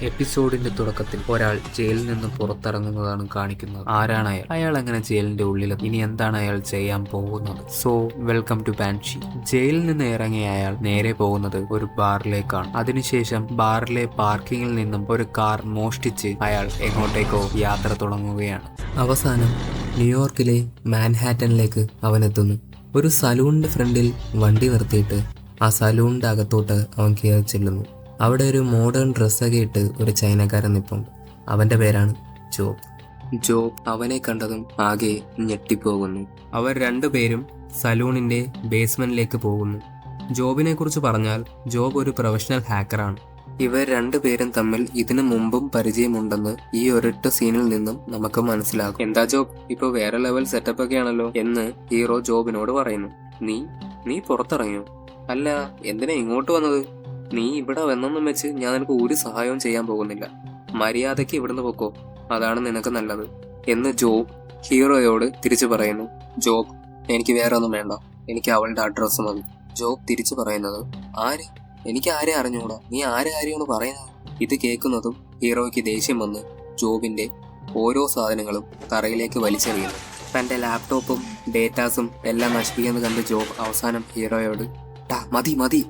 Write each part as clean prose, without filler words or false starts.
എപ്പിസോഡിന്റെ തുടക്കത്തിൽ ഒരാൾ ജയിലിൽ നിന്ന് പുറത്തിറങ്ങുന്നതാണ് കാണിക്കുന്നത്. ആരാണ് അയാൾ? അയാൾ അങ്ങനെ ജയിലിന്റെ ഉള്ളിൽ ഇനി എന്താണ് അയാൾ ചെയ്യാൻ പോകുന്നത്? So welcome to Banshee. ജയിലിൽ നിന്ന് ഇറങ്ങിയ അയാൾ നേരെ പോകുന്നത് ഒരു ബാറിലേക്കാണ്. അതിനുശേഷം ബാറിലെ പാർക്കിങ്ങിൽ നിന്നും ഒരു കാർ മോഷ്ടിച്ച് അയാൾ എങ്ങോട്ടേക്കോ യാത്ര തുടങ്ങുകയാണ്. അവസാനം ന്യൂയോർക്കിലെ മാൻഹാറ്റനിലേക്ക് അവനെത്തുന്നു. ഒരു സലൂണിന്റെ ഫ്രണ്ടിൽ വണ്ടി നിർത്തിയിട്ട് ആ സലൂണിന്റെ അകത്തോട്ട് അവൻ കയറി ചെല്ലുന്നു. അവിടെ ഒരു മോഡേൺ ഡ്രസ്സൊക്കെ ഇട്ട് ഒരു ചൈനക്കാരൻ നിൽപ്പുണ്ട്. അവന്റെ പേരാണ് ജോബ്. ജോബ് അവനെ കണ്ടതും ആകെ ഞെട്ടിപ്പോകുന്നു. അവർ രണ്ടുപേരും സലൂണിന്റെ ബേസ്മെന്റിലേക്ക് പോകുന്നു. ജോബിനെ കുറിച്ച് പറഞ്ഞാൽ ജോബ് ഒരു പ്രൊഫഷണൽ ഹാക്കറാണ്. ഇവർ രണ്ടുപേരും തമ്മിൽ ഇതിനു മുമ്പും പരിചയമുണ്ടെന്ന് ഈ ഒരൊറ്റ സീനിൽ നിന്നും നമുക്ക് മനസ്സിലാകും. എന്താ ജോബ്, ഇപ്പൊ വേറെ ലെവൽ സെറ്റപ്പ് ഒക്കെ ആണല്ലോ എന്ന് ഹീറോ ജോബിനോട് പറയുന്നു. നീ പുറത്തിറങ്ങിയോ? അല്ല, എന്തിനാ ഇങ്ങോട്ട് വന്നത്? നീ ഇവിടെ വന്നെന്നും വെച്ച് ഞാൻ നിനക്ക് ഒരു സഹായവും ചെയ്യാൻ പോകുന്നില്ല. മര്യാദയ്ക്ക് ഇവിടുന്ന് പൊക്കോ, അതാണ് നിനക്ക് നല്ലത് എന്ന് ജോബ് ഹീറോയോട് തിരിച്ചു പറയുന്നു. ജോബ്, എനിക്ക് വേറെ ഒന്നും വേണ്ട, എനിക്ക് അവളുടെ അഡ്രസ്സ് മതി. ജോബ് തിരിച്ചു പറയുന്നത്, ആര്? എനിക്ക് ആരെ അറിഞ്ഞൂടാ, നീ ആരെ കാര്യമാണ് പറയുന്നത്? ഇത് കേൾക്കുന്നതും ഹീറോയ്ക്ക് ദേഷ്യം വന്ന് ജോബിന്റെ ഓരോ സാധനങ്ങളും തറയിലേക്ക് വലിച്ചെറിയുന്നു. തന്റെ ലാപ്ടോപ്പും ഡേറ്റാസും എല്ലാം നശിപ്പിക്കുന്നത് കണ്ട് ജോബ് അവസാനം ഹീറോയോട്, മതി,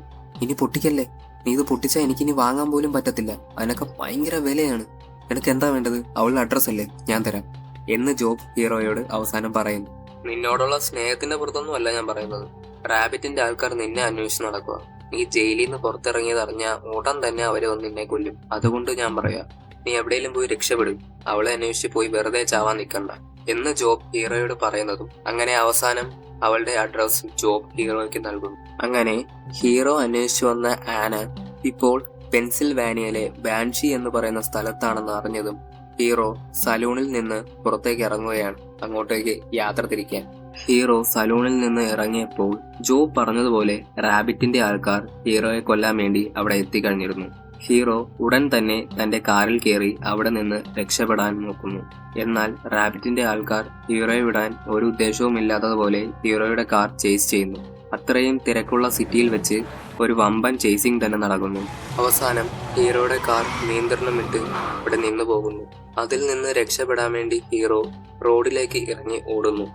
ഇനി പൊട്ടിക്കല്ലേ, നീ ഇത് പൊട്ടിച്ചാൽ എനിക്കിനി വാങ്ങാൻ പോലും പറ്റത്തില്ല, അതിനൊക്കെ ഭയങ്കര വിലയാണ്. നിനക്ക് എന്താ വേണ്ടത്? അവളുടെ അഡ്രസ് അല്ലേ, ഞാൻ തരാം എന്ന് ജോബ് ഹീറോയോട് അവസാനം പറയുന്നു. നിന്നോടുള്ള സ്നേഹത്തിന്റെ പുറത്തൊന്നും അല്ല ഞാൻ പറയുന്നത്. റാബിറ്റിന്റെ ആൾക്കാർ നിന്നെ അന്വേഷിച്ച് നടക്കുക. നീ ജയിലിൽ നിന്ന് പുറത്തിറങ്ങിയത് അറിഞ്ഞാൽ ഉടൻ തന്നെ അവരെ ഒന്ന് നിന്നെ കൊല്ലും. അതുകൊണ്ട് ഞാൻ പറയാം, നീ എവിടെയെങ്കിലും പോയി രക്ഷപ്പെടും. അവളെ അന്വേഷിച്ച് പോയി വെറുതെ ചാവാൻ നിൽക്കണ്ട എന്ന് ജോബ് ഹീറോയോട് പറയുന്നതും അങ്ങനെ അവസാനം അവളുടെ അഡ്രസ് ജോബ് ഹീറോയ്ക്ക് നൽകുന്നു. അങ്ങനെ ഹീറോ അന്വേഷിച്ചു വന്ന ആന ഇപ്പോൾ പെൻസിൽവാനിയയിലെ ബാൻഷി എന്ന് പറയുന്ന സ്ഥലത്താണെന്ന് അറിഞ്ഞതും ഹീറോ സലൂണിൽ നിന്ന് പുറത്തേക്ക് ഇറങ്ങുകയാണ്, അങ്ങോട്ടേക്ക് യാത്ര തിരിക്കാൻ. ഹീറോ സലൂണിൽ നിന്ന് ഇറങ്ങിയപ്പോൾ ജോബ് പറഞ്ഞതുപോലെ റാബിറ്റിന്റെ ആൾക്കാർ ഹീറോയെ കൊല്ലാൻ വേണ്ടി അവിടെ എത്തിക്കഴിഞ്ഞിരുന്നു. ഹീറോ ഉടൻ തന്നെ തന്റെ കാറിൽ കയറി അവിടെ നിന്ന് രക്ഷപ്പെടാൻ നോക്കുന്നു. എന്നാൽ റാബിറ്റിന്റെ ആൾക്കാർ ഹീറോയെ വിടാൻ ഒരു ഉദ്ദേശവും ഇല്ലാത്തതുപോലെ ഹീറോയുടെ കാർ ചേസ് ചെയ്യുന്നു. അത്രയും തിരക്കുള്ള സിറ്റിയിൽ വെച്ച് ഒരു വമ്പൻ ചേസിംഗ് തന്നെ നടക്കുന്നു. അവസാനം ഹീറോയുടെ കാർ നിയന്ത്രണം വിട്ട് ഇവിടെ നിന്നു പോകുന്നു. അതിൽ നിന്ന് രക്ഷപ്പെടാൻ വേണ്ടി ഹീറോ റോഡിലേക്ക് ഇറങ്ങി ഓടുന്നു.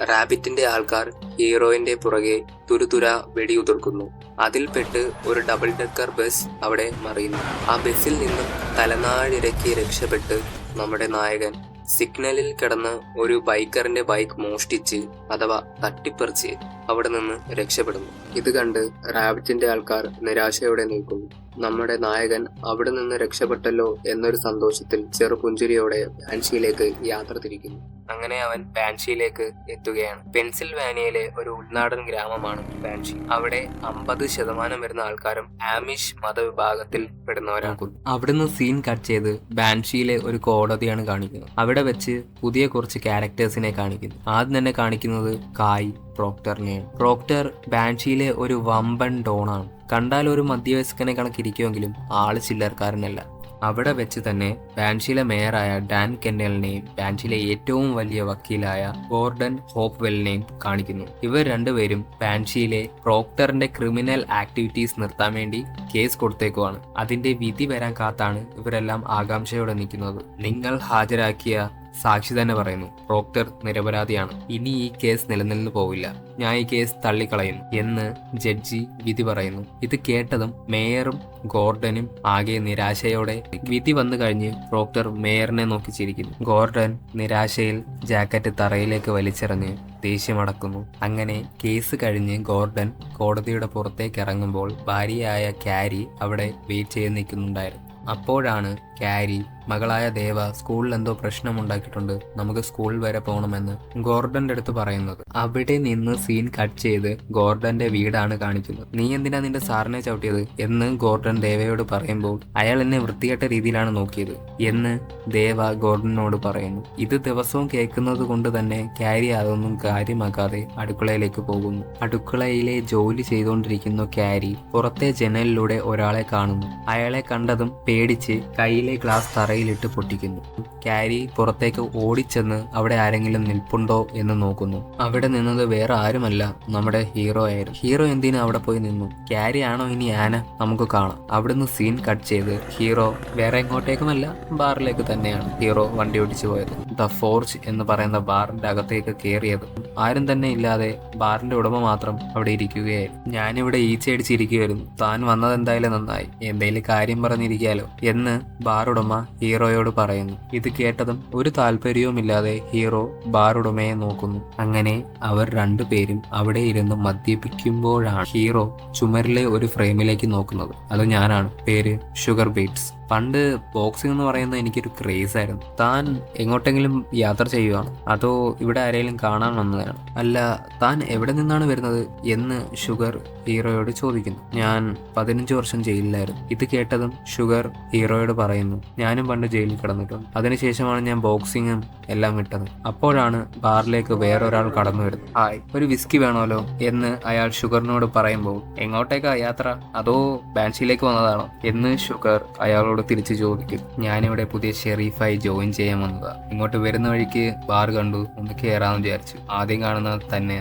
റാബിറ്റിന്റെ ആൾക്കാർ ഹീറോയിന്റെ പുറകെ തുരുതുര വെടിയുതിർക്കുന്നു. അതിൽപ്പെട്ട് ഒരു ഡബിൾ ഡെക്കർ ബസ് അവിടെ മറിയുന്നു. ആ ബസ്സിൽ നിന്നും തലനാഴിരക്കി രക്ഷപ്പെട്ട് നമ്മുടെ നായകൻ സിഗ്നലിൽ കിടന്ന് ഒരു ബൈക്കറിന്റെ ബൈക്ക് മോഷ്ടിച്ച് അഥവാ തട്ടിപ്പറിച്ച് അവിടെ നിന്ന് രക്ഷപ്പെടുന്നു. ഇത് കണ്ട് റാബിറ്റിന്റെ ആൾക്കാർ നിരാശയോടെ നിൽക്കുന്നു. നമ്മുടെ നായകൻ അവിടെ നിന്ന് രക്ഷപ്പെട്ടല്ലോ എന്നൊരു സന്തോഷത്തിൽ ചെറുപുഞ്ചിരിയോടെ ബാൻഷിയിലേക്ക് യാത്ര തിരിക്കുന്നു. അങ്ങനെ അവൻ ബാൻഷിയിലേക്ക് എത്തുകയാണ്. പെൻസിൽവാനിയയിലെ ഒരു ഉൾനാടൻ ഗ്രാമമാണ് ബാൻഷി. അവിടെ 50% വരുന്ന ആൾക്കാരും ആമിഷ് മതവിഭാഗത്തിൽ പെടുന്നവരാണ്. അവിടുന്ന് സീൻ കട്ട് ചെയ്ത് ബാൻഷിയിലെ ഒരു കോടതിയാണ് കാണിക്കുന്നത്. അവിടെ വെച്ച് പുതിയ കുറച്ച് ക്യാരക്ടേഴ്സിനെ കാണിക്കുന്നു. ആദ്യം തന്നെ കാണിക്കുന്നത് കായ് പ്രോക്ടറിനെയാണ്. പ്രോക്ടർ ബാൻഷിയിലെ ഒരു വമ്പൻ ഡോണാണ്. കണ്ടാൽ ഒരു മധ്യവയസ്കനെ കണക്കിരിക്കുമെങ്കിലും ആള് ചില്ലർക്കാരനല്ല. അവിടെ വെച്ച് തന്നെ ബാൻഷിയിലെ മേയറായ ഡാൻ കെന്നലിനെയും ബാൻഷിയിലെ ഏറ്റവും വലിയ വക്കീലായ ഗോർഡൻ ഹോപ്വെലിനെയും കാണിക്കുന്നു. ഇവർ രണ്ടുപേരും ബാൻഷിയിലെ പ്രോക്ടറിന്റെ ക്രിമിനൽ ആക്ടിവിറ്റീസ് നിർത്താൻ വേണ്ടി കേസ് കൊടുത്തേക്കുവാണ്. അതിന്റെ വിധി വരാൻ കാത്താണ് ഇവരെല്ലാം ആകാംക്ഷയോടെ നിൽക്കുന്നത്. നിങ്ങൾ ഹാജരാക്കിയ സാക്ഷി തന്നെ പറയുന്നു പ്രോക്ടർ നിരപരാധിയാണ്, ഇനി ഈ കേസ് നിലനിന്ന് പോവില്ല, ഞാൻ ഈ കേസ് തള്ളിക്കളയുന്നു എന്ന് ജഡ്ജി വിധി പറയുന്നു. ഇത് കേട്ടതും മേയറും ഗോർഡനും ആകെ നിരാശയോടെ വിധി വന്നു കഴിഞ്ഞ് പ്രോക്ടർ മേയറിനെ നോക്കി ചിരിക്കുന്നു. ഗോർഡൻ നിരാശയിൽ ജാക്കറ്റ് തറയിലേക്ക് വലിച്ചെറിഞ്ഞ് ദേഷ്യമടക്കുന്നു. അങ്ങനെ കേസ് കഴിഞ്ഞ് ഗോർഡൻ കോടതിയുടെ പുറത്തേക്ക് ഇറങ്ങുമ്പോൾ ഭാര്യയായ ക്യാരി അവിടെ വെയിറ്റ് ചെയ്ത് നിൽക്കുന്നുണ്ടായിരുന്നു. അപ്പോഴാണ് ക്യാരി മകളായ ദേവ സ്കൂളിൽ എന്തോ പ്രശ്നമുണ്ടാക്കിയിട്ടുണ്ട്, നമുക്ക് സ്കൂൾ വരെ പോകണമെന്ന് ഗോർഡന്റെ അടുത്ത് പറയുന്നത്. അവിടെ നിന്ന് സീൻ കട്ട് ചെയ്ത് ഗോർഡന്റെ വീടാണ് കാണിക്കുന്നത്. നീ എന്തിനാ നിന്റെ സാറിനെ ചവിട്ടിയത് എന്ന് ഗോർഡൻ ദേവയോട് പറയുമ്പോൾ അയാൾ എന്നെ വൃത്തികെട്ട രീതിയിലാണ് നോക്കിയത് എന്ന് ദേവ ഗോർഡനോട് പറയുന്നു. ഇത് ദിവസവും കേൾക്കുന്നത് കൊണ്ട് തന്നെ ക്യാരി അതൊന്നും കാര്യമാക്കാതെ അടുക്കളയിലേക്ക് പോകുന്നു. അടുക്കളയിലെ ജോലി ചെയ്തുകൊണ്ടിരിക്കുന്ന ക്യാരി പുറത്തെ ജനലിലൂടെ ഒരാളെ കാണുന്നു. അയാളെ കണ്ടതും പേടിച്ച് കയ്യിലെ ഗ്ലാസ് തറയിൽ തറയിലിട്ട് പൊട്ടിക്കുന്നു. ക്യാരി പുറത്തേക്ക് ഓടിച്ചെന്ന് അവിടെ ആരെങ്കിലും നിൽപ്പുണ്ടോ എന്ന് നോക്കുന്നു. അവിടെ നിന്നത് വേറെ ആരുമല്ല, നമ്മുടെ ഹീറോ ആയിരുന്നു. ഹീറോ എന്തിനാ അവിടെ പോയി നിന്നു? ക്യാരി ആണോ ഇനി ആന? നമുക്ക് കാണാം. അവിടുന്ന് സീൻ കട്ട് ചെയ്ത് ഹീറോ വേറെ എങ്ങോട്ടേക്കുമല്ല, ബാറിലേക്ക് തന്നെയാണ് ഹീറോ വണ്ടി ഓടിച്ചു പോയത്. ദ ഫോർജ് എന്ന് പറയുന്ന ബാറിന്റെ അകത്തേക്ക് കയറിയത്. ആരും തന്നെ ഇല്ലാതെ ബാറിന്റെ ഉടമ മാത്രം അവിടെ ഇരിക്കുകയായിരുന്നു. ഞാനിവിടെ ഈച്ചയടിച്ചിരിക്കുകയായിരുന്നു. താൻ വന്നത് എന്തായാലും നന്നായി, എന്തേലും കാര്യം പറഞ്ഞിരിക്കാലോ എന്ന് ബാർ ഉടമ ഹീറോയോട് പറയുന്നു. ഇത് കേട്ടതും ഒരു താല്പര്യവുമില്ലാതെ ഹീറോ ബാർ ഉടമയെ നോക്കുന്നു. അങ്ങനെ അവർ രണ്ടുപേരും അവിടെ ഇരുന്ന് മദ്യപിക്കുമ്പോഴാണ് ഹീറോ ചുമരിലെ ഒരു ഫ്രെയിമിലേക്ക് നോക്കുന്നത്. അത് ഞാനാണ്. പേര് ഷുഗർ ബീറ്റ്സ്. പണ്ട് ബോക്സിംഗ് എന്ന് പറയുന്നത് എനിക്കൊരു ക്രേസ് ആയിരുന്നു. താൻ എങ്ങോട്ടെങ്കിലും യാത്ര ചെയ്യുവാണ്, അതോ ഇവിടെ ആരെങ്കിലും കാണാൻ വന്നതാണ്? അല്ല, താൻ എവിടെ നിന്നാണ് വരുന്നത് എന്ന് ഷുഗർ ഹീറോയോട് ചോദിക്കുന്നു. ഞാൻ 15 വർഷം ജയിലിലായിരുന്നു. ഇത് കേട്ടതും ഷുഗർ ഹീറോയോട് പറയുന്നു, ഞാനും പണ്ട് ജയിലിൽ കിടന്നിട്ടുണ്ട്. അതിനുശേഷമാണ് ഞാൻ ബോക്സിങ്ങും എല്ലാം വിട്ടത്. അപ്പോഴാണ് ബാറിലേക്ക് വേറൊരാൾ കടന്നു വരുന്നത്. ഹായ്, ഒരു വിസ്കി വേണമല്ലോ എന്ന് അയാൾ ഷുഗറിനോട് പറയുമ്പോൾ, എങ്ങോട്ടേക്കാ യാത്ര, അതോ ബാൻഷിയിലേക്ക് വന്നതാണോ എന്ന് ഷുഗർ അയാളോട് തിരിച്ചു ചോദിക്കും. ഞാനിവിടെ പുതിയ ഷെരീഫായി ജോയിൻ ചെയ്യാൻ വന്നതാ. ഇങ്ങോട്ട് വരുന്ന വഴിക്ക് ബാർ കണ്ടു, ഒന്ന് കയറാമെന്ന് വിചാരിച്ചു. ആദ്യം കാണുന്നത് തന്നെ,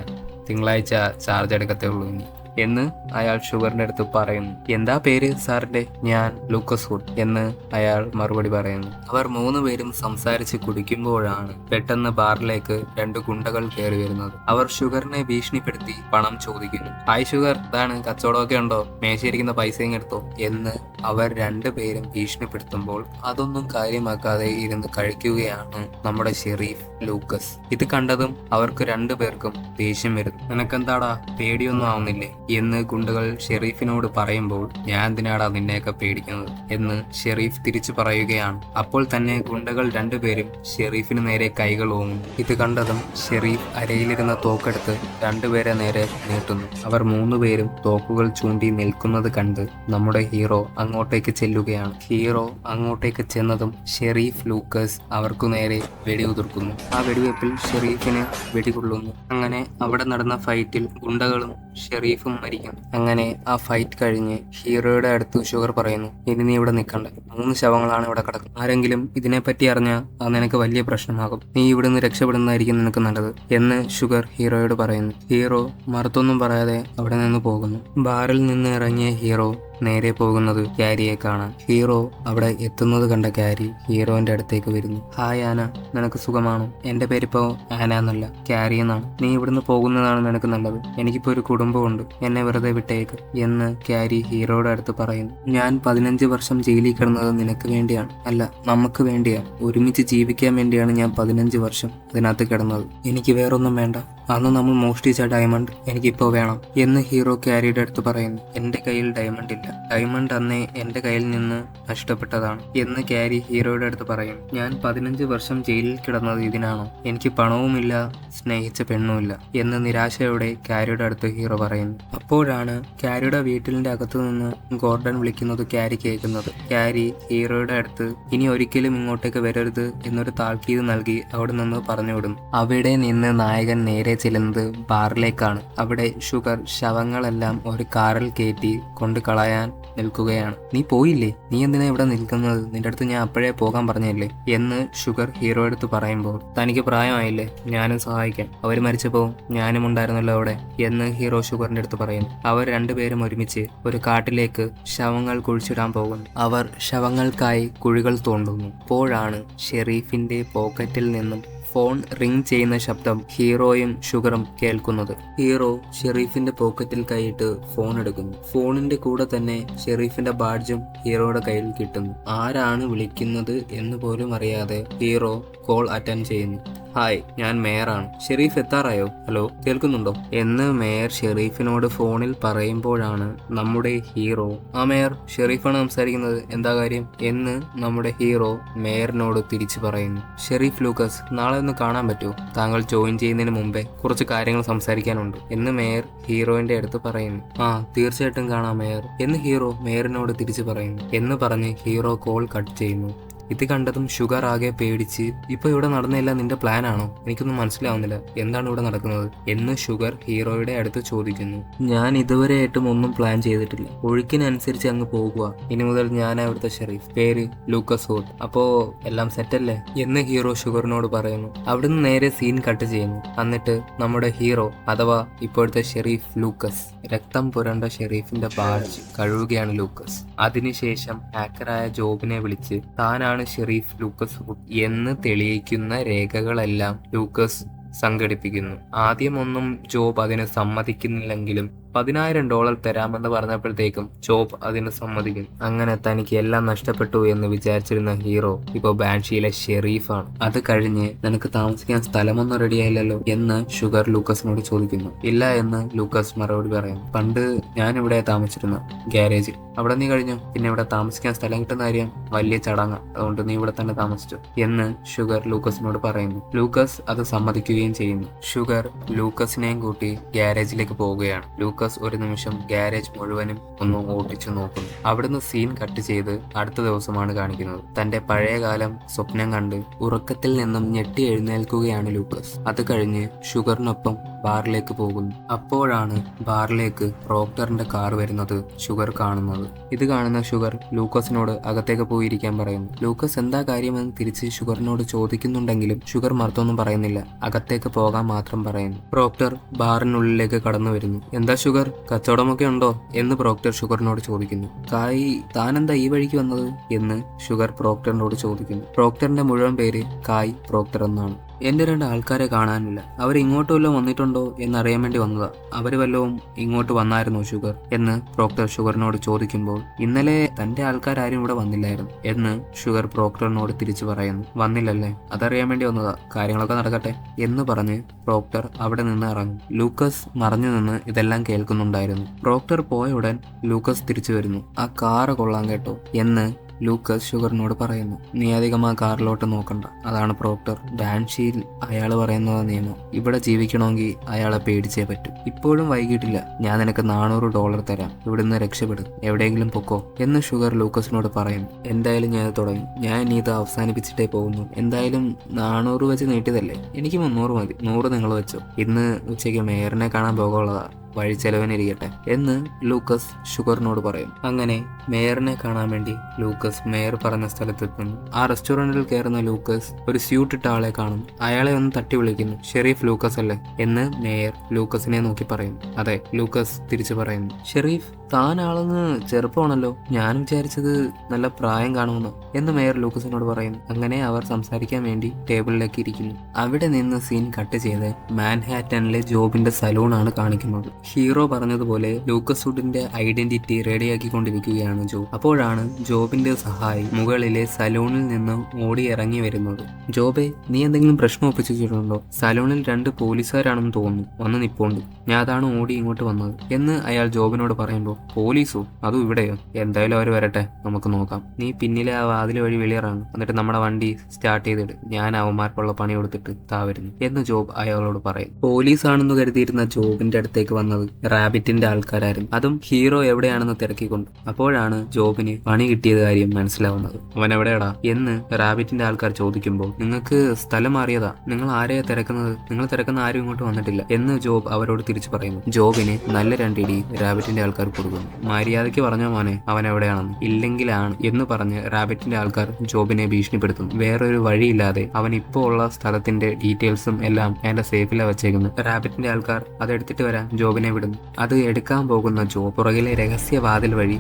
തിങ്കളാഴ്ച ചാർജ് എടുക്കത്തേ ഉള്ളൂ ഇനി എന്ന് അയാൾ ഷുഗറിന്റെ അടുത്ത് പറയുന്നു. എന്താ പേര് സാറിന്റെ? ഞാൻ ലൂക്കസ് വുഡ് എന്ന് അയാൾ മറുപടി പറയുന്നു. അവർ 3 പേരും സംസാരിച്ച് കുടിക്കുമ്പോഴാണ് പെട്ടെന്ന് ബാറിലേക്ക് 2 ഗുണ്ടകൾ കയറി വരുന്നത്. അവർ ഷുഗറിനെ ഭീഷണിപ്പെടുത്തി പണം ചോദിക്കുന്നു. ഹായ് ഷുഗർ, ഇതാണ് കച്ചവടമൊക്കെ ഉണ്ടോ, മേശയിരിക്കുന്ന പൈസയും എടുത്തോ എന്ന് അവർ 2 പേരും ഭീഷണിപ്പെടുത്തുമ്പോൾ അതൊന്നും കാര്യമാക്കാതെ ഇരുന്ന് കഴിക്കുകയാണ് നമ്മുടെ ഷെരീഫ് ലൂക്കസ്. ഇത് കണ്ടതും അവർക്ക് 2 പേർക്കും ദേഷ്യം വരുന്നു. നിനക്കെന്താടാ, പേടിയൊന്നും ആവുന്നില്ലേ എന്ന് ഗുണ്ടകൾ ഷെരീഫിനോട് പറയുമ്പോൾ, ഞാൻ എന്തിനാടാ നിന്നെയൊക്കെ പേടിക്കുന്നത് എന്ന് ഷെരീഫ് തിരിച്ചു പറയുകയാണ്. അപ്പോൾ തന്നെ ഗുണ്ടകൾ 2 പേരും ഷെരീഫിന് നേരെ കൈകൾ ഓങ്ങും. ഇത് കണ്ടതും ഷെരീഫ് അരയിലിരുന്ന തോക്കെടുത്ത് 2 പേരെ നേരെ നീട്ടുന്നു. അവർ 3 പേരും തോക്കുകൾ ചൂണ്ടി നിൽക്കുന്നത് കണ്ട് നമ്മുടെ ഹീറോ അങ്ങോട്ടേക്ക് ചെല്ലുകയാണ്. ഹീറോ അങ്ങോട്ടേക്ക് ചെന്നതും ഷെരീഫ് ലൂക്കസ് അവർക്കു നേരെ വെടിയുതിർക്കുന്നു. ആ വെടിവെപ്പിൽ ഷെരീഫിന് വെടികൊള്ളുന്നു. അങ്ങനെ അവിടെ നടന്ന ഫൈറ്റിൽ ഗുണ്ടകളും ഷെരീഫും മരിക്കുന്നു. അങ്ങനെ ആ ഫൈറ്റ് കഴിഞ്ഞ് ഹീറോയുടെ അടുത്ത് ഷുഗർ പറയുന്നു, ഇനി നീ ഇവിടെ നിൽക്കണ്ട, 3 ശവങ്ങളാണ് ഇവിടെ കിടക്കുന്നത്. ആരെങ്കിലും ഇതിനെപ്പറ്റി അറിഞ്ഞാൽ അത് നിനക്ക് വലിയ പ്രശ്നമാകും. നീ ഇവിടുന്ന് രക്ഷപ്പെടുന്നതായിരിക്കും നിനക്ക് നല്ലത് എന്ന് ഷുഗർ ഹീറോയോട് പറയുന്നു. ഹീറോ മറുത്തൊന്നും പറയാതെ അവിടെ നിന്ന് പോകുന്നു. ബാറിൽ നിന്ന് ഇറങ്ങിയ ഹീറോ നേരെ പോകുന്നത് ക്യാരിയെ കാണാൻ. ഹീറോ അവിടെ എത്തുന്നത് കണ്ട ക്യാരി ഹീറോന്റെ അടുത്തേക്ക് വരുന്നു. ഹായ് ആന, നിനക്ക് സുഖമാണോ? എന്റെ പേരിപ്പോ ആന എന്നല്ല, ക്യാരി എന്നാണ്. നീ ഇവിടുന്ന് പോകുന്നതാണ് നിനക്ക് നല്ലത്. എനിക്കിപ്പോ ഒരു കുടുംബമുണ്ട്, എന്നെ വെറുതെ വിട്ടേക്ക് എന്ന് ക്യാരി ഹീറോയുടെ അടുത്ത് പറയുന്നു. ഞാൻ 15 വർഷം ജയിലിൽ കിടന്നത് നിനക്ക് വേണ്ടിയാണ്, അല്ല നമുക്ക് വേണ്ടിയാണ്. ഒരുമിച്ച് ജീവിക്കാൻ വേണ്ടിയാണ് ഞാൻ 15 വർഷം അതിനകത്ത് കിടന്നത്. എനിക്ക് വേറൊന്നും വേണ്ട. അന്ന് നമ്മൾ മോഷ്ടിച്ച ഡയമണ്ട് എനിക്കിപ്പോ വേണം എന്ന് ഹീറോ ക്യാരിയുടെ അടുത്ത് പറയുന്നു. എന്റെ കയ്യിൽ ഡയമണ്ട് ഇല്ല, ഡയമണ്ട് അന്നേ എന്റെ കയ്യിൽ നിന്ന് നഷ്ടപ്പെട്ടതാണ് എന്ന് ക്യാരി ഹീറോയുടെ അടുത്ത് പറയും. ഞാൻ 15 വർഷം ജയിലിൽ കിടന്നത് ഇതിനാണോ? എനിക്ക് പണവുമില്ല, സ്നേഹിച്ച പെണ്ണുമില്ല എന്ന് നിരാശയോടെ ക്യാരിയുടെ അടുത്ത് ഹീറോ പറയുന്നു. അപ്പോഴാണ് ക്യാരിയുടെ വീട്ടിലിന്റെ അകത്തു നിന്ന് ഗോർഡൻ വിളിക്കുന്നത് ക്യാരി കേൾക്കുന്നത്. ക്യാരി ഹീറോയുടെ അടുത്ത് ഇനി ഒരിക്കലും ഇങ്ങോട്ടേക്ക് വരരുത് എന്നൊരു താൽക്കീത് നൽകി അവിടെ നിന്ന് പറഞ്ഞുവിടും. അവിടെ നിന്ന് നായകൻ നേരെ ചെല്ലുന്നത് ബാറിലേക്കാണ്. അവിടെ ഷുഗർ ശവങ്ങളെല്ലാം ഒരു കാറിൽ കയറ്റി കൊണ്ട് കളയാൻ നിൽക്കുകയാണ്. നീ പോയില്ലേ? നീ എന്തിനാ ഇവിടെ നിൽക്കുന്നത്? നിന്റെ അടുത്ത് ഞാൻ അപ്പോഴേ പോകാൻ പറഞ്ഞല്ലേ എന്ന് ഷുഗർ ഹീറോ അടുത്ത് പറയുമ്പോൾ, തനിക്ക് പ്രായമായില്ലേ, ഞാനും സഹായിക്കാം. അവർ മരിച്ചപ്പോ ഞാനും ഉണ്ടായിരുന്നല്ലോ അവിടെ എന്ന് ഹീറോ ഷുഗറിന്റെ അടുത്ത് പറയുന്നു. അവർ 2 പേരും ഒരുമിച്ച് ഒരു കാട്ടിലേക്ക് ശവങ്ങൾ കുഴിച്ചിടാൻ പോകുന്നു. അവർ ശവങ്ങൾക്കായി കുഴികൾ തോണ്ടുന്നു. അപ്പോഴാണ് ഷെരീഫിന്റെ പോക്കറ്റിൽ നിന്നും ഫോൺ റിംഗ് ചെയ്യുന്ന ശബ്ദം ഹീറോയും ഷുഗറും കേൾക്കുന്നത്. ഹീറോ ഷെരീഫിന്റെ പോക്കറ്റിൽ കൈയിട്ട് ഫോൺ എടുക്കുന്നു. ഫോണിന്റെ കൂടെ തന്നെ ഷെരീഫിന്റെ ബാഡ്ജും ഹീറോയുടെ കയ്യിൽ കിട്ടുന്നു. ആരാണ് വിളിക്കുന്നത് എന്ന് പോലും അറിയാതെ ഹീറോ കോൾ അറ്റൻഡ് ചെയ്യുന്നു. ഹായ്, ഞാൻ മേയറാണ്. ഷെരീഫ് എത്താറായോ? ഹലോ, കേൾക്കുന്നുണ്ടോ എന്ന് മേയർ ഷെരീഫിനോട് ഫോണിൽ പറയുമ്പോഴാണ് നമ്മുടെ ഹീറോ, ആ മേയർ ഷെരീഫാണ് സംസാരിക്കുന്നത്, എന്താ കാര്യം എന്ന് നമ്മുടെ ഹീറോ മേയറിനോട് തിരിച്ചു പറയുന്നു. ഷെരീഫ് ലൂക്കസ്, നാളെ ഒന്ന് കാണാൻ പറ്റുമോ? താങ്കൾ ജോയിൻ ചെയ്യുന്നതിന് മുമ്പേ കുറച്ച് കാര്യങ്ങൾ സംസാരിക്കാനുണ്ട് എന്ന് മേയർ ഹീറോയിന്റെ അടുത്ത് പറയുന്നു. ആ, തീർച്ചയായിട്ടും കാണാം മേയർ എന്ന് ഹീറോ മേയറിനോട് തിരിച്ചു പറയുന്നു. എന്ന് പറഞ്ഞ് ഹീറോ കോൾ കട്ട് ചെയ്യുന്നു. ഇത് കണ്ടതും ഷുഗർ ആകെ പേടിച്ച് ഇപ്പൊ ഇവിടെ നടന്നെല്ലാം നിന്റെ പ്ലാൻ ആണോ? എനിക്കൊന്നും മനസ്സിലാവുന്നില്ല, എന്താണ് ഇവിടെ നടക്കുന്നത് എന്ന് ഷുഗർ ഹീറോയുടെ അടുത്ത് ചോദിക്കുന്നു. ഞാൻ ഇതുവരെയായിട്ടും ഒന്നും പ്ലാൻ ചെയ്തിട്ടില്ല, ഒഴുക്കിനനുസരിച്ച് അങ്ങ് പോകുക. ഇനി മുതൽ ഞാൻ അവിടുത്തെ ഷെരീഫ്, പേര് ലൂക്കസ് ഹോട്ട്. അപ്പോ എല്ലാം സെറ്റല്ലേ എന്ന് ഹീറോ ഷുഗറിനോട് പറയുന്നു. അവിടുന്ന് നേരെ സീൻ കട്ട് ചെയ്യുന്നു. എന്നിട്ട് നമ്മുടെ ഹീറോ അഥവാ ഇപ്പോഴത്തെ ഷെരീഫ് ലൂക്കസ്, രക്തം പുരണ്ട ഷെരീഫിന്റെ ബാഡ്ജ് കഴുകുകയാണ് ലൂക്കസ്. അതിനുശേഷം ഹാക്കറായ ജോബിനെ വിളിച്ച് താനാണ് ഷെരീഫ് ലൂക്കസ് ഹുഡ് എന്ന് തെളിയിക്കുന്ന രേഖകളെല്ലാം ലൂക്കസ് സംഘടിപ്പിക്കുന്നു. ആദ്യമൊന്നും ജോബ് അതിന് സമ്മതിക്കുന്നില്ലെങ്കിലും $10,000 തരാമെന്ന് പറഞ്ഞപ്പോഴത്തേക്കും ജോബ് അതിന് സമ്മതിക്കും. അങ്ങനെ തനിക്ക് എല്ലാം നഷ്ടപ്പെട്ടു എന്ന് വിചാരിച്ചിരുന്ന ഹീറോ ഇപ്പൊ ബാൻഷിയിലെ ഷെരീഫാണ്. അത് കഴിഞ്ഞ് നിനക്ക് താമസിക്കാൻ സ്ഥലമൊന്നും റെഡിയായില്ലല്ലോ എന്ന് ഷുഗർ ലൂക്കസിനോട് ചോദിക്കുന്നു. ഇല്ല എന്ന് ലൂക്കസ് മറുപടി പറയുന്നു. പണ്ട് ഞാൻ ഇവിടെ താമസിച്ചിരുന്നു, ഗ്യാരേജിൽ. അവിടെ നീ കഴിഞ്ഞു, പിന്നെ ഇവിടെ താമസിക്കാൻ സ്ഥലം കിട്ടുന്ന കാര്യം വലിയ ചടങ്ങ്, അതുകൊണ്ട് നീ ഇവിടെ തന്നെ താമസിച്ചു എന്ന് ഷുഗർ ലൂക്കസിനോട് പറയുന്നു. ലൂക്കസ് അത് സമ്മതിക്കുകയും ചെയ്യുന്നു. ഷുഗർ ലൂക്കസിനെയും കൂട്ടി ഗ്യാരേജിലേക്ക് പോവുകയാണ്. ലൂക്കസ് ഒരു നിമിഷം ഗ്യാരേജ് മുഴുവനും ഒന്ന് ഓടിച്ചു നോക്കുന്നു. അവിടുന്ന് സീൻ കട്ട് ചെയ്ത് അടുത്ത ദിവസമാണ് കാണിക്കുന്നത്. തന്റെ പഴയകാലം സ്വപ്നം കണ്ട് ഉറക്കത്തിൽ നിന്നും ഞെട്ടി എഴുന്നേൽക്കുകയാണ് ലൂക്കസ്. അത് കഴിഞ്ഞ് ഷുഗറിനൊപ്പം ബാറിലേക്ക് പോകുന്നു. അപ്പോഴാണ് ബാറിലേക്ക് പ്രോക്ടറിന്റെ കാർ വരുന്നത് ഷുഗർ കാണുന്നത്. ഇത് കാണുന്ന ഷുഗർ ലൂക്കസിനോട് അകത്തേക്ക് പോയിരിക്കാൻ പറയുന്നു. ലൂക്കസ് എന്താ കാര്യമെന്ന് തിരിച്ച് ഷുഗറിനോട് ചോദിക്കുന്നുണ്ടെങ്കിലും ഷുഗർ മറുത്തൊന്നും പറയുന്നില്ല, അകത്തേക്ക് പോകാൻ മാത്രം പറയുന്നു. പ്രോക്ടർ ബാറിനുള്ളിലേക്ക് കടന്നു വരുന്നു. എന്താ ഷുഗർ, കച്ചവടമൊക്കെ ഉണ്ടോ എന്ന് പ്രോക്ടർ ഷുഗറിനോട് ചോദിക്കുന്നു. കായ്, താനെന്താ ഈ വഴിക്ക് വന്നത് എന്ന് ഷുഗർ പ്രോക്ടറിനോട് ചോദിക്കുന്നു. പ്രോക്ടറിന്റെ മുഴുവൻ പേര് കായ് പ്രോക്ടർ എന്നാണ്. എന്റെ 2 ആൾക്കാരെ കാണാനില്ല, അവർ ഇങ്ങോട്ട് വല്ലതും വന്നിട്ടുണ്ടോ എന്നറിയാൻ വേണ്ടി വന്നതാ. അവര് വല്ലതും ഇങ്ങോട്ട് വന്നായിരുന്നോ ഷുഗർ എന്ന് പ്രോക്ടർ ഷുഗറിനോട് ചോദിക്കുമ്പോൾ ഇന്നലെ തന്റെ ആൾക്കാരും ഇവിടെ വന്നില്ലായിരുന്നു എന്ന് ഷുഗർ പ്രോക്ടറിനോട് തിരിച്ചു പറയുന്നു. വന്നില്ലല്ലേ, അതറിയാൻ വേണ്ടി വന്നതാ, കാര്യങ്ങളൊക്കെ നടക്കട്ടെ എന്ന് പറഞ്ഞ് പ്രോക്ടർ അവിടെ നിന്ന് ഇറങ്ങും. ലൂക്കസ് മറഞ്ഞു നിന്ന് ഇതെല്ലാം കേൾക്കുന്നുണ്ടായിരുന്നു. പ്രോക്ടർ പോയ ഉടൻ ലൂക്കസ് തിരിച്ചു വരുന്നു. ആ കാറ് കൊള്ളാൻ കേട്ടോ എന്ന് ലൂക്കസ് ഷുഗറിനോട് പറയുന്നു. നീ അധികം ആ കാറിലോട്ട് നോക്കണ്ട, അതാണ് പ്രോക്ടർ. ബാൻഷിയിൽ അയാൾ പറയുന്നത് നിയമം. ഇവിടെ ജീവിക്കണമെങ്കിൽ അയാളെ പേടിച്ചേ പറ്റൂ. ഇപ്പോഴും വൈകിട്ടില്ല, ഞാൻ നിനക്ക് $400 തരാം, ഇവിടുന്ന് രക്ഷപ്പെടും, എവിടെയെങ്കിലും പൊക്കോ എന്ന് ഷുഗർ ലൂക്കസിനോട് പറയുന്നു. എന്തായാലും ഞാൻ തുടങ്ങി, ഞാൻ ഇനി ഇത് അവസാനിപ്പിച്ചിട്ടേ പോകുന്നു. എന്തായാലും 400 വെച്ച് നീട്ടിയതല്ലേ, എനിക്ക് 300 മതി, 100 നിങ്ങൾ വെച്ചോ. ഇന്ന് ഉച്ചയ്ക്ക് മേയറിനെ കാണാൻ പോകുള്ളതാ, വഴി ചെലവിനിരിക്കട്ടെ എന്ന് ലൂക്കസ് ഷുഗറിനോട് പറയും. അങ്ങനെ മേയറിനെ കാണാൻ വേണ്ടി ലൂക്കസ് മേയർ പറഞ്ഞ സ്ഥലത്തെത്തുന്നു. ആ റെസ്റ്റോറന്റിൽ കയറുന്ന ലൂക്കസ് ഒരു സ്യൂട്ട് ഇട്ട ആളെ കാണുന്നു. അയാളെ ഒന്ന് തട്ടി വിളിക്കുന്നു. ഷെരീഫ് ലൂക്കസ് അല്ലേ എന്ന് മേയർ ലൂക്കസിനെ നോക്കി പറയുന്നു. അതെ, ലൂക്കസ് തിരിച്ചു പറയുന്നു. ഷെരീഫ്, താൻ ആളെന്ന് ചെറുപ്പമാണല്ലോ, ഞാൻ വിചാരിച്ചത് നല്ല പ്രായം കാണുമെന്ന് എന്ന് മേയർ ലൂക്കസിനോട് പറയുന്നു. അങ്ങനെ അവർ സംസാരിക്കാൻ വേണ്ടി ടേബിളിലേക്ക് ഇരിക്കുന്നു. അവിടെ നിന്ന് സീൻ കട്ട് ചെയ്ത് മാൻഹാറ്റനിലെ ജോബിന്റെ സലൂണാണ് കാണിക്കുന്നത്. ഹീറോ പറഞ്ഞതുപോലെ ലൂക്കസ് വുഡിന്റെ ഐഡന്റിറ്റി റെഡിയാക്കിക്കൊണ്ടിരിക്കുകയാണ് ജോബ്. അപ്പോഴാണ് ജോബിന്റെ സഹായി മുകളിലെ സലൂണിൽ നിന്നും ഓടി ഇറങ്ങി വരുന്നത്. ജോബെ, നീ എന്തെങ്കിലും പ്രശ്നം ഒപ്പിച്ചിട്ടുണ്ടോ? സലൂണിൽ 2 പോലീസുകാരാണെന്ന് തോന്നുന്നു, വന്ന് നിപ്പോണ്ട്. ഞാൻ അതാണ് ഓടി ഇങ്ങോട്ട് വന്നത് എന്ന് അയാൾ ജോബിനോട് പറയുമ്പോൾ, പോലീസോ? അതും ഇവിടെയോ? എന്തായാലും അവർ വരട്ടെ, നമുക്ക് നോക്കാം. നീ പിന്നിലെ ആ വാതിൽ വഴി വെളിയിറങ്ങും, എന്നിട്ട് നമ്മുടെ വണ്ടി സ്റ്റാർട്ട് ചെയ്തിട്ട് ഞാൻ അവന്മാർക്കുള്ള പണി കൊടുത്തിട്ട് താവരുന്നു എന്ന് ജോബ് അയാളോട് പറയും. പോലീസാണെന്ന് കരുതിയിരുന്ന ജോബിന്റെ അടുത്തേക്ക് വന്നത് റാബിറ്റിന്റെ ആൾക്കാരായിരുന്നു. അതും ഹീറോ എവിടെയാണെന്ന് തിരക്കിക്കൊണ്ട്. അപ്പോഴാണ് ജോബിന് പണി കിട്ടിയത് കാര്യം മനസ്സിലാവുന്നത്. അവൻ എവിടെയാടാ എന്ന് റാബിറ്റിന്റെ ആൾക്കാർ ചോദിക്കുമ്പോൾ, നിങ്ങൾക്ക് സ്ഥലം മാറിയതാ, നിങ്ങൾ ആരെയാ തിരക്കുന്നത്? നിങ്ങൾ തിരക്കുന്ന ആരും ഇങ്ങോട്ട് വന്നിട്ടില്ല എന്ന് ജോബ് അവരോട് തിരിച്ചു പറയുന്നു. ജോബിന് നല്ല 2 ഇടി റാബിറ്റിന്റെ ആൾക്കാർ കൊടുക്കുന്നു. മര്യാദയ്ക്ക് പറഞ്ഞ മോനെ അവൻ എവിടെയാണെന്ന്, ഇല്ലെങ്കിലാണ് എന്ന് പറഞ്ഞ് റാബിറ്റിന്റെ ആൾക്കാർ ജോബിനെ ഭീഷണിപ്പെടുത്തുന്നു. വേറൊരു വഴിയില്ലാതെ അവൻ ഇപ്പോൾ ഉള്ള സ്ഥലത്തിന്റെ ഡീറ്റെയിൽസും എല്ലാം എന്റെ സേഫിലാണ് വെച്ചേക്കുന്നത്. റാബിറ്റിന്റെ ആൾക്കാർ അതെടുത്തിട്ട് വരാൻ ജോബിനെ വിടുന്നു. അത് എടുക്കാൻ പോകുന്ന ജോബ് പുറകിലെ രഹസ്യവാതിൽ വഴി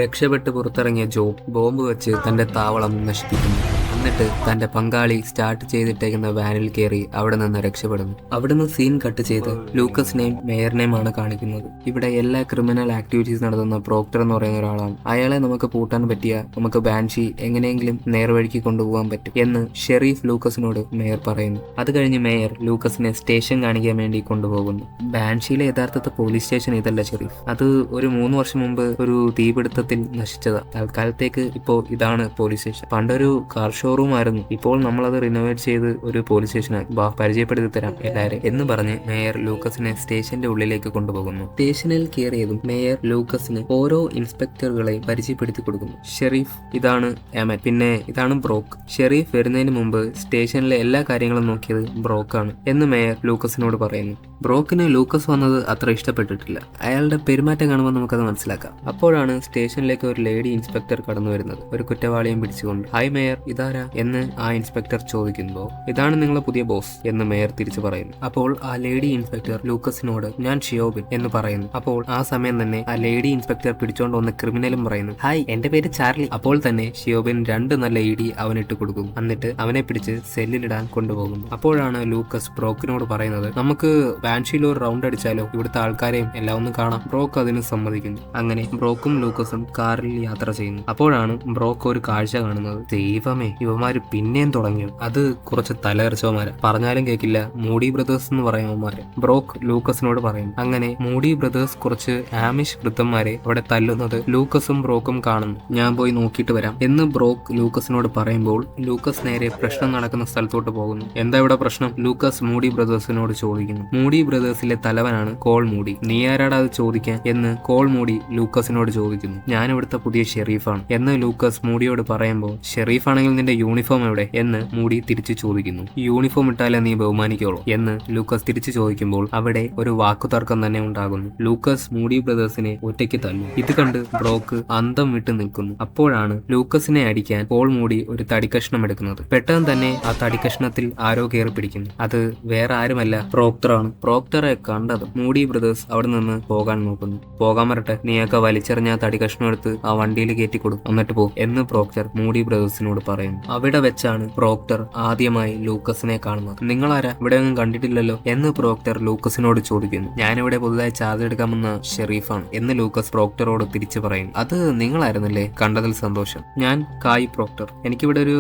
രക്ഷപ്പെട്ട് പുറത്തിറങ്ങിയ ജോബ് ബോംബ് വെച്ച് തന്റെ താവളം നശിപ്പിക്കുന്നു. എന്നിട്ട് തന്റെ പങ്കാളി സ്റ്റാർട്ട് ചെയ്തിട്ടേക്കുന്ന വാനിൽ കയറി അവിടെ നിന്ന് രക്ഷപ്പെടുന്നു. അവിടുന്ന് സീൻ കട്ട് ചെയ്ത് ലൂക്കസിനെയും മേയറിനെയും ആണ് കാണിക്കുന്നത്. ഇവിടെ എല്ലാ ക്രിമിനൽ ആക്ടിവിറ്റീസ് നടത്തുന്ന പ്രോക്ടർ എന്ന് പറയുന്ന ഒരാളാണ്. അയാളെ നമുക്ക് പൂട്ടാൻ പറ്റിയ നമുക്ക് ബാൻഷി എങ്ങനെയെങ്കിലും നേർവഴിക്ക് കൊണ്ടുപോകാൻ പറ്റും എന്ന് ഷെരീഫ് ലൂക്കസിനോട് മേയർ പറയുന്നു. അത് കഴിഞ്ഞ് മേയർ ലൂക്കസിനെ സ്റ്റേഷൻ കാണിക്കാൻ വേണ്ടി കൊണ്ടുപോകുന്നു. ബാൻഷിയിലെ യഥാർത്ഥത്തെ പോലീസ് സ്റ്റേഷൻ ഇതല്ല ഷെരീഫ്, അത് ഒരു 3 വർഷം മുമ്പ് ഒരു തീപിടുത്തത്തിൽ നശിച്ചതാ. തൽക്കാലത്തേക്ക് ഇപ്പോ ഇതാണ് പോലീസ് സ്റ്റേഷൻ. പണ്ടൊരു കാർ ഷോ ഷോറൂം ആയിരുന്നു, ഇപ്പോൾ നമ്മളത് റിനോവേറ്റ് ചെയ്ത് ഒരു പോലീസ് സ്റ്റേഷനാക്കി, പരിചയപ്പെടുത്തി തരാം എല്ലാവരും എന്ന് പറഞ്ഞ് മേയർ ലൂക്കസിനെ സ്റ്റേഷന്റെ ഉള്ളിലേക്ക് കൊണ്ടുപോകുന്നു. സ്റ്റേഷനിൽ കയറിയതും മേയർ ലൂക്കസിന് ഓരോ ഇൻസ്പെക്ടറുകളെയും പരിചയപ്പെടുത്തി കൊടുക്കുന്നു. ഷെരീഫ് ഇതാണ് എമറ്റ്, പിന്നെ ഇതാണ് ബ്രോക്ക്. ഷെരീഫ് വരുന്നതിന് മുമ്പ് സ്റ്റേഷനിലെ എല്ലാ കാര്യങ്ങളും നോക്കിയത് ബ്രോക്കാണ് എന്ന് മേയർ ലൂക്കസിനോട് പറയുന്നു. ബ്രോക്കിന് ലൂക്കസ് വന്നത് അത്ര ഇഷ്ടപ്പെട്ടിട്ടില്ല. അയാളുടെ പെരുമാറ്റം കാണുമ്പോൾ നമുക്കത് മനസ്സിലാക്കാം. അപ്പോഴാണ് സ്റ്റേഷനിലേക്ക് ഒരു ലേഡി ഇൻസ്പെക്ടർ കടന്നു വരുന്നത്, ഒരു കുറ്റവാളിയും പിടിച്ചുകൊണ്ട്. ഹായ് മേയർ, ഇതാരാ എന്ന് ആ ഇൻസ്പെക്ടർ ചോദിക്കുമ്പോൾ ഇതാണ് നിങ്ങളെ പുതിയ ബോസ് എന്ന് മേയർ തിരിച്ചു പറയുന്നു. അപ്പോൾ ആ ലേഡി ഇൻസ്പെക്ടർ ലൂക്കസിനോട് ഞാൻ ഷിയോബിൻ എന്ന് പറയുന്നു. അപ്പോൾ ആ സമയം തന്നെ ആ ലേഡി ഇൻസ്പെക്ടർ പിടിച്ചോണ്ട് വന്ന ക്രിമിനലും പറയുന്നു, ഹായ് എന്റെ പേര് ചാർലി. അപ്പോൾ തന്നെ ഷിയോബിൻ 2 നല്ല ഇടി അവനിട്ട് കൊടുക്കും. എന്നിട്ട് അവനെ പിടിച്ച് സെല്ലിലിടാൻ കൊണ്ടുപോകുന്നു. അപ്പോഴാണ് ലൂക്കസ് ബ്രോക്കിനോട് പറയുന്നത്, നമുക്ക് ബാൻഷിയിൽ ഒരു റൗണ്ട് അടിച്ചാലോ, ഇവിടുത്തെ ആൾക്കാരെയും എല്ലാം ഒന്ന് കാണാം. ബ്രോക്ക് അതിന് സമ്മതിക്കുന്നു. അങ്ങനെ ബ്രോക്കും ലൂക്കസും കാറിൽ യാത്ര ചെയ്യുന്നു. അപ്പോഴാണ് ബ്രോക്ക് ഒരു കാഴ്ച കാണുന്നത്. ദൈവമേ, ഇവന്മാര് പിന്നെയും തുടങ്ങി. അത് കുറച്ച് തലകരച്ചവന്മാര്, പറഞ്ഞാലും കേൾക്കില്ല, മൂഡി ബ്രദേഴ്സ് എന്ന് പറയുന്നവന്മാര്. ബ്രോക്ക് ലൂക്കസിനോട് പറയുന്നു. അങ്ങനെ മൂഡി ബ്രദേഴ്സ് കുറച്ച് ആമിഷ് വൃദ്ധന്മാരെ അവിടെ തല്ലുന്നത് ലൂക്കസും ബ്രോക്കും കാണുന്നു. ഞാൻ പോയി നോക്കിയിട്ട് വരാം എന്ന് ബ്രോക്ക് ലൂക്കസിനോട് പറയുമ്പോൾ ലൂക്കസ് നേരെ പ്രശ്നം നടക്കുന്ന സ്ഥലത്തോട്ട് പോകുന്നു. എന്താ ഇവിടെ പ്രശ്നം? ലൂക്കസ് മൂഡി ബ്രദേഴ്സിനോട് ചോദിക്കുന്നു. മൂഡി ബ്രദേഴ്സിലെ തലവനാണ് കോൾ മൂഡി. നീ ആരാടാ അത് ചോദിക്കാൻ എന്ന് കോൾ മൂഡി ലൂക്കസിനോട് ചോദിക്കുന്നു. ഞാൻ ഇവിടുത്തെ പുതിയ ഷെരീഫാണ് എന്ന് ലൂക്കസ് മൂഡിയോട് പറയുമ്പോൾ, ഷെരീഫ് ആണെങ്കിൽ നിന്റെ യൂണിഫോം എവിടെ എന്ന് മൂഡി തിരിച്ചു ചോദിക്കുന്നു. യൂണിഫോം ഇട്ടാലേ നീ ബഹുമാനിക്കുള്ളൂ എന്ന് ലൂക്കസ് തിരിച്ചു ചോദിക്കുമ്പോൾ അവിടെ ഒരു വാക്കുതർക്കം തന്നെ ഉണ്ടാകുന്നു. ലൂക്കസ് മൂഡി ബ്രദേഴ്സിനെ ഒറ്റയ്ക്ക് തല്ലും. ഇത് കണ്ട് ബ്രോക്ക് അന്തം വിട്ട് നിൽക്കുന്നു. അപ്പോഴാണ് ലൂക്കസിനെ അടിക്കാൻ കോൾ മൂഡി ഒരു തടിക്കഷ്ണം എടുക്കുന്നത്. പെട്ടെന്ന് തന്നെ ആ തടിക്കഷ്ണത്തിൽ ആരോ കയറി പിടിക്കുന്നു. അത് വേറെ ആരുമല്ല, പ്രോക്ടറാണ്. പ്രോക്ടറെ കണ്ടത് മൂഡി ബ്രദേഴ്സ് അവിടെ നിന്ന് പോകാൻ നോക്കുന്നു. പോകാൻ വരട്ടെ, നീയൊക്കെ വലിച്ചെറിഞ്ഞ തടി കഷ്ണം എടുത്ത് ആ വണ്ടിയിൽ കയറ്റി കൊടുക്കും, എന്നിട്ട് പോ എന്ന് പ്രോക്ടർ മൂഡി ബ്രദേഴ്സിനോട് പറയുന്നു. അവിടെ വെച്ചാണ് പ്രോക്ടർ ആദ്യമായി ലൂക്കസിനെ കാണുന്നത്. നിങ്ങളാരാ, ഇവിടെ ഒന്നും കണ്ടിട്ടില്ലല്ലോ എന്ന് പ്രോക്ടർ ലൂക്കസിനോട് ചോദിക്കുന്നു. ഞാനിവിടെ പുതുതായി ചാർജ് എടുക്കാമെന്ന ഷെരീഫാണ് എന്ന് ലൂക്കസ് പ്രോക്ടറോട് തിരിച്ചു പറയുന്നു. അത് നിങ്ങളായിരുന്നല്ലേ, കണ്ടതിൽ സന്തോഷം. ഞാൻ കായ് പ്രോക്ടർ, എനിക്കിവിടെ ഒരു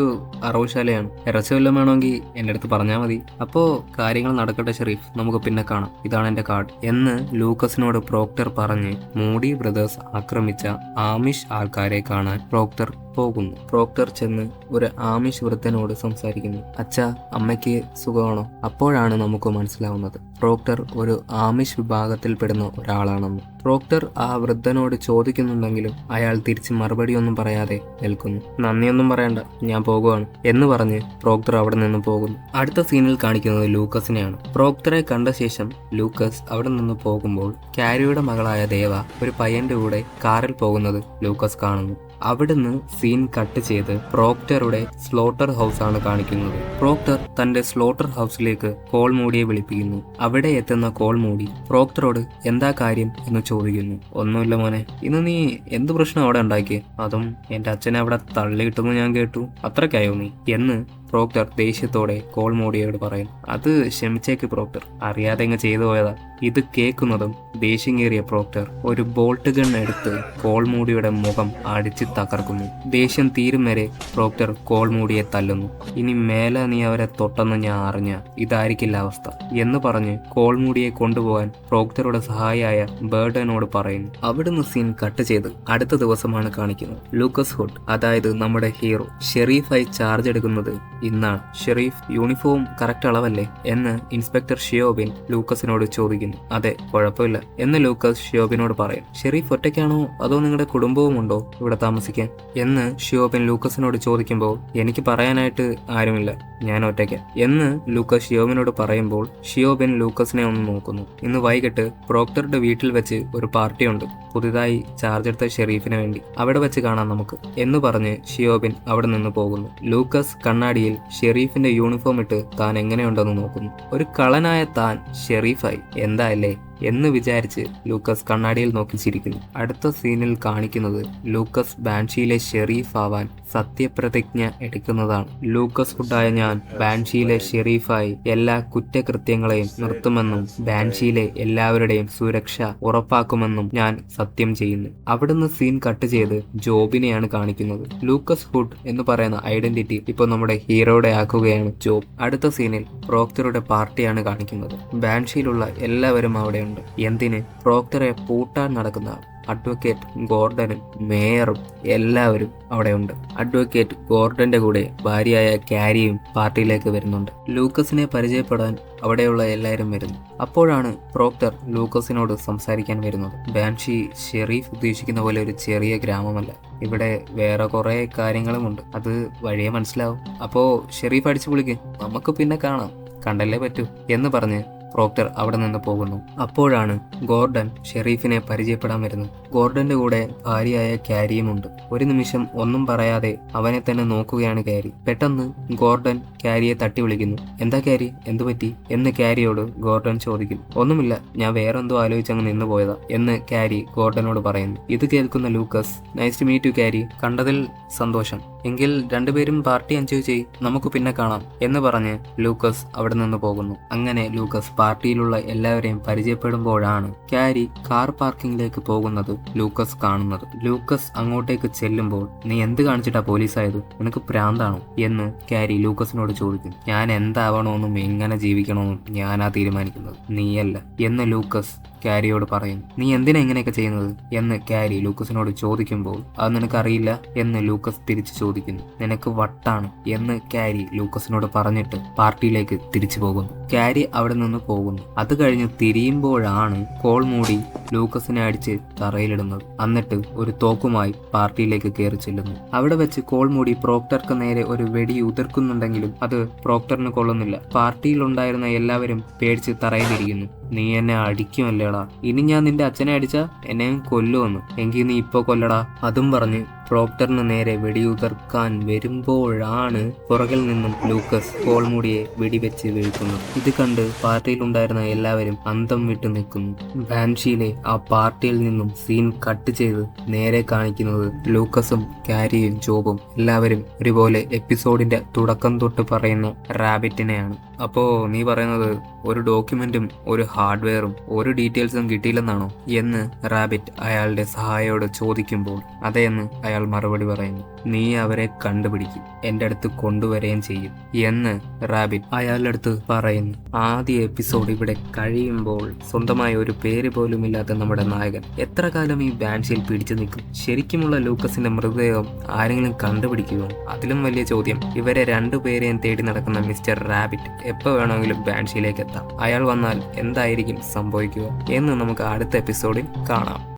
അറവുശാലയാണ്, ഇറച്ചി വല്ലതും വേണമെങ്കിൽ എന്റെ അടുത്ത് പറഞ്ഞാൽ മതി. അപ്പോ കാര്യങ്ങൾ നടക്കട്ടെ ഷെരീഫ്, നമുക്ക് പിന്നെ കാണാം, ഇതാണ് എന്റെ കാർഡ് എന്ന് ലൂക്കസിനോട് പ്രോക്ടർ പറഞ്ഞ് മൂഡി ബ്രദേഴ്സ് ആക്രമിച്ച ആമിഷ് ആൾക്കാരെ കാണാൻ പ്രോക്ടർ പോകുന്നു. പ്രോക്ടർ ചെന്ന് ഒരു ആമിഷ് വൃദ്ധനോട് സംസാരിക്കുന്നു. അച്ഛാ, അമ്മയ്ക്ക് സുഖമാണോ? അപ്പോഴാണ് നമുക്ക് മനസ്സിലാവുന്നത് പ്രോക്ടർ ഒരു ആമിഷ് വിഭാഗത്തിൽപ്പെടുന്ന ഒരാളാണെന്ന്. പ്രോക്ടർ ആ വൃദ്ധനോട് ചോദിക്കുന്നുണ്ടെങ്കിലും അയാൾ തിരിച്ച് മറുപടിയൊന്നും പറയാതെ നിൽക്കുന്നു. നന്ദിയൊന്നും പറയണ്ട, ഞാൻ പോകുവാണ് എന്ന് പറഞ്ഞ് പ്രോക്ടർ അവിടെ നിന്ന് പോകുന്നു. അടുത്ത സീനിൽ കാണിക്കുന്നത് ലൂക്കസിനെയാണ്. പ്രോക്ടറെ കണ്ട ശേഷം ലൂക്കസ് അവിടെ നിന്ന് പോകുമ്പോൾ കാരിയുടെ മകളായ ദേവ ഒരു പയ്യന്റെ കൂടെ കാറിൽ പോകുന്നത് ലൂക്കസ് കാണുന്നു. അവിടുന്ന് സീൻ കട്ട് ചെയ്ത് പ്രോക്ടറുടെ സ്ലോട്ടർ ഹൗസ് ആണ് കാണിക്കുന്നത്. പ്രോക്ടർ തന്റെ സ്ലോട്ടർ ഹൗസിലേക്ക് കോൾ മൂഡിയെ വിളിപ്പിക്കുന്നു. അവിടെ എത്തുന്ന കോൾ മൂഡി പ്രോക്ടറോട് എന്താ കാര്യം എന്ന് ചോദിക്കുന്നു. ഒന്നുമില്ല മോനെ, ഇന്ന് നീ എന്ത് പ്രശ്നം അവിടെ ഉണ്ടാക്കിയേ? അതും എന്റെ അച്ഛനെ അവിടെ തള്ളിയിട്ടെന്ന് ഞാൻ കേട്ടു, അത്രയ്ക്കായോ നീ എന്ന് പ്രോക്ടർ ദേഷ്യത്തോടെ കോൾ മൂഡിയോട് പറയുന്നു. അത് ക്ഷമിച്ചേക്ക് പ്രോക്ടർ, അറിയാതെ അങ്ങ് ചെയ്തു പോയതാ. ഇത് കേൾക്കുന്നതും ദേഷ്യം കയറിയ പ്രോക്ടർ ഒരു ബോൾട്ട് ഗൺ എടുത്ത് കോൾ മൂഡിയുടെ മുഖം അടിച്ച് തകർക്കുന്നു. ദേഷ്യം തീരും വരെ പ്രോക്ടർ കോൾ മൂഡിയെ തല്ലുന്നു. ഇനി മേലെ നീ അവരെ തൊട്ടെന്ന് ഞാൻ അറിഞ്ഞ ഇതായിരിക്കില്ല അവസ്ഥ എന്ന് പറഞ്ഞ് കോൾ മൂഡിയെ കൊണ്ടുപോകാൻ പ്രോക്ടറുടെ സഹായിയായ ബേർഡനോട് പറയുന്നു. അവിടുന്ന് സീൻ കട്ട് ചെയ്ത് അടുത്ത ദിവസമാണ് കാണിക്കുന്നത്. ലൂക്കസ് ഹുഡ്, അതായത് നമ്മുടെ ഹീറോ, ഷെരീഫായി ചാർജ് എടുക്കുന്നത് ഇന്നാണ്. ഷെരീഫ്, യൂണിഫോം കറക്റ്റ് അളവല്ലേ എന്ന് ഇൻസ്പെക്ടർ ഷിയോബിൻ ലൂക്കസിനോട് ചോദിക്കുന്നു. അതെ, കുഴപ്പമില്ല എന്ന് ലൂക്കസ് ഷിയോബിനോട് പറയും. ഷെരീഫ് ഒറ്റയ്ക്കാണോ അതോ നിങ്ങളുടെ കുടുംബവും ഉണ്ടോ ഇവിടെ താമസിക്കാൻ എന്ന് ഷിയോബിൻ ലൂക്കസിനോട് ചോദിക്കുമ്പോൾ എനിക്ക് പറയാനായിട്ട് ആരുമില്ല, ഞാൻ ഒറ്റയ്ക്ക് എന്ന് ലൂക്കസ് ഷിയോബിനോട് പറയുമ്പോൾ ഷിയോബിൻ ലൂക്കസിനെ ഒന്ന് നോക്കുന്നു. ഇന്ന് വൈകിട്ട് പ്രോക്ടറുടെ വീട്ടിൽ വെച്ച് ഒരു പാർട്ടിയുണ്ട്, പുതുതായി ചാർജ് എടുത്ത ഷെരീഫിന് വേണ്ടി, അവിടെ വെച്ച് കാണാം നമുക്ക് എന്ന് പറഞ്ഞ് ഷിയോബിൻ അവിടെ നിന്ന് പോകുന്നു. ലൂക്കസ് കണ്ണാടിയിൽ ഷെരീഫിന്റെ യൂണിഫോം ഇട്ട് താൻ എങ്ങനെയുണ്ടെന്ന് നോക്കുന്നു. ഒരു കള്ളനായ താൻ ഷെരീഫായി, എന്തായല്ലേ എന്ന് വിചാരിച്ച് ലൂക്കസ് കണ്ണാടിയിൽ നോക്കി ചിരിക്കുന്നു. അടുത്ത സീനിൽ കാണിക്കുന്നത് ലൂക്കസ് ബാൻഷിയിലെ ഷെരീഫ് ആവാൻ സത്യപ്രതിജ്ഞ എടുക്കുന്നതാണ്. ലൂക്കസ് ഹുഡായ ഞാൻ ബാൻഷിയിലെ ഷെരീഫായി എല്ലാ കുറ്റകൃത്യങ്ങളെയും നിർത്തുമെന്നും ബാൻഷിയിലെ എല്ലാവരുടെയും സുരക്ഷ ഉറപ്പാക്കുമെന്നും ഞാൻ സത്യം ചെയ്യുന്നു. അവിടുന്ന് സീൻ കട്ട് ചെയ്ത് ജോബിനെയാണ് കാണിക്കുന്നത്. ലൂക്കസ് ഹുഡ് എന്ന് പറയുന്ന ഐഡന്റിറ്റി ഇപ്പോൾ നമ്മുടെ ഹീറോയുടെ ആക്കുകയാണ് ജോബ്. അടുത്ത സീനിൽ പ്രോക്ടറുടെ പാർട്ടിയാണ് കാണിക്കുന്നത്. ബാൻഷിയിലുള്ള എല്ലാവരും അവിടെയുണ്ട്. എന്തിന്? പ്രോക്ടറെ പൂട്ടാൻ നടക്കുന്ന അഡ്വക്കേറ്റ് ഗോർഡനും മേയറും എല്ലാവരും അവിടെ ഉണ്ട്. അഡ്വക്കേറ്റ് ഗോർഡന്റെ കൂടെ ഭാര്യയായ കാരിയും പാർട്ടിയിലേക്ക് വരുന്നുണ്ട്. ലൂക്കസിനെ പരിചയപ്പെടാൻ അവിടെയുള്ള എല്ലാവരും വരുന്നു. അപ്പോഴാണ് പ്രോക്ടർ ലൂക്കസിനോട് സംസാരിക്കാൻ വരുന്നത്. ബാൻഷി ഷെരീഫ് ഉദ്ദേശിക്കുന്ന പോലെ ഒരു ചെറിയ ഗ്രാമമല്ല. ഇവിടെ വേറെ കുറെ കാര്യങ്ങളുമുണ്ട്. അത് വഴിയെ മനസ്സിലാവും. അപ്പോ ഷെരീഫ് അടിച്ചു വിളിക്ക്, നമുക്ക് പിന്നെ കാണാം, കണ്ടല്ലേ പറ്റൂ എന്ന് പറഞ്ഞ് പ്രോക്ടർ അവിടെ നിന്ന് പോകുന്നു. അപ്പോഴാണ് ഗോർഡൻ ഷെരീഫിനെ പരിചയപ്പെടാൻ വരുന്നത്. ഗോർഡന്റെ കൂടെ ഭാര്യയായ കാരിയുമുണ്ട്. ഒരു നിമിഷം ഒന്നും പറയാതെ അവനെ തന്നെ നോക്കുകയാണ് കാരി. പെട്ടെന്ന് ഗോർഡൻ കാരിയെ തട്ടി വിളിക്കുന്നു. എന്താ കാരി, എന്തു പറ്റി എന്ന് കാരിയോട് ഗോർഡൻ ചോദിക്കുന്നു. ഒന്നുമില്ല, ഞാൻ വേറെന്തോ ആലോചിച്ചങ്ങ് നിന്ന് പോയതാ എന്ന് കാരി ഗോർഡനോട് പറയുന്നു. ഇത് കേൾക്കുന്ന Lucas, nice to meet you Carrie, കണ്ടതിൽ സന്തോഷം, എങ്കിൽ രണ്ടുപേരും പാർട്ടി എൻജോയ് ചെയ്യ്, നമുക്ക് പിന്നെ കാണാം എന്ന് പറഞ്ഞ് ലൂക്കസ് അവിടെ നിന്ന് പോകുന്നു. അങ്ങനെ ലൂക്കസ് പാർട്ടിയിലുള്ള എല്ലാവരെയും പരിചയപ്പെടുമ്പോഴാണ് കാരി കാർ പാർക്കിംഗിലേക്ക് പോകുന്നത് ലൂക്കസ് കാണുന്നത്. ലൂക്കസ് അങ്ങോട്ടേക്ക് ചെല്ലുമ്പോൾ, നീ എന്ത് കാണിച്ചിട്ടാ പോലീസായത്, നിനക്ക് പ്രാന്താണോ എന്ന് കാരി ലൂക്കസിനോട് ചോദിക്കുന്നു. ഞാൻ എന്താവണമെന്നും എങ്ങനെ ജീവിക്കണമെന്നും ഞാനാ തീരുമാനിക്കുന്നത്, നീയല്ല എന്ന് ലൂക്കസ് കാരിയോട് പറയുന്നു. നീ എന്തിനാ ഇങ്ങനെയൊക്കെ ചെയ്യുന്നത് എന്ന് കാരി ലൂക്കസിനോട് ചോദിക്കുമ്പോൾ, അത് നിനക്കറിയില്ല എന്ന് ലൂക്കസ് തിരിച്ചു ചോദിക്കുന്നു. നിനക്ക് വട്ടാണ് എന്ന് കാരി ലൂക്കസിനോട് പറഞ്ഞിട്ട് പാർട്ടിയിലേക്ക് തിരിച്ചു പോകുന്നു. കാരി അവിടെ നിന്ന് പോകുന്നു. അത് കഴിഞ്ഞ് തിരിയുമ്പോഴാണ് കോൾ മൂടി ലൂക്കസിനെ അടിച്ച് തറയിലിടുന്നത്. എന്നിട്ട് ഒരു തോക്കുമായി പാർട്ടിയിലേക്ക് കയറി ചെല്ലുന്നു. അവിടെ വെച്ച് കോൾ മൂടി പ്രോക്ടർക്ക് നേരെ ഒരു വെടി ഉതിർക്കുന്നുണ്ടെങ്കിലും അത് പ്രോക്ടറിന് കൊള്ളുന്നില്ല. പാർട്ടിയിലുണ്ടായിരുന്ന എല്ലാവരും പേടിച്ച് തറയിലിരിക്കുന്നു. നീ എന്നെ അടിക്കുമല്ലേടാ, ഇനി ഞാൻ നിന്റെ അച്ഛനെ അടിച്ചാ എന്നെയും കൊല്ലുമെന്ന്, എങ്കിൽ നീ ഇപ്പൊ കൊല്ലടാ. അതും പറഞ്ഞ് പ്രോക്ടറിന് നേരെ വെടിയുതിർക്കാൻ വരുമ്പോഴാണ് പുറകിൽ നിന്നും ലൂക്കസ് കോൾമൂടിയെ വെടിവെച്ച് വീഴ്ത്തുന്നത്. ഇത് കണ്ട് പാർട്ടിയിലുണ്ടായിരുന്ന എല്ലാവരും അന്തം വിട്ടു നിൽക്കുന്നു. ബാൻഷിയിലെ ആ പാർട്ടിയിൽ നിന്നും സീൻ കട്ട് ചെയ്ത് നേരെ കാണിക്കുന്നത് ലൂക്കസും കാരിയും ജോബും എല്ലാവരും ഒരുപോലെ എപ്പിസോഡിന്റെ തുടക്കം തൊട്ട് പറയുന്ന റാബിറ്റിനെയാണ്. അപ്പോ നീ പറയുന്നത് ഒരു ഡോക്യുമെന്റും ഒരു ഹാർഡ്വെയറും ഒരു ഡീറ്റെയിൽസും കിട്ടിയില്ലെന്നാണോ എന്ന് റാബിറ്റ് അയാളുടെ സഹായിയോട് ചോദിക്കുമ്പോൾ, അതേന്ന് അയാൾ മറുപടി പറയുന്നു. നീ അവരെ കണ്ടുപിടിക്കും, എന്റെ അടുത്ത് കൊണ്ടുവരികയും ചെയ്യും എന്ന് റാബിറ്റ് അയാളുടെ അടുത്ത് പറയുന്നു. ആദ്യ എപ്പിസോഡ് ഇവിടെ കഴിയുമ്പോൾ സ്വന്തമായ ഒരു പേര് പോലും ഇല്ലാത്ത നമ്മുടെ നായകൻ എത്ര കാലം ഈ ബാൻഷിയിൽ പിടിച്ചു നിൽക്കും? ശരിക്കുമുള്ള ലൂക്കസിന്റെ മൃതദേഹം ആരെങ്കിലും കണ്ടുപിടിക്കുമോ? അതിലും വലിയ ചോദ്യം, ഇവരെ രണ്ടുപേരെയും തേടി നടക്കുന്ന മിസ്റ്റർ റാബിറ്റ് എപ്പോൾ വേണമെങ്കിലും ബാൻഷിയിലേക്ക് എത്താം. അയാൾ വന്നാൽ എന്തായിരിക്കും സംഭവിക്കുക എന്ന് നമുക്ക് അടുത്ത എപ്പിസോഡിൽ കാണാം.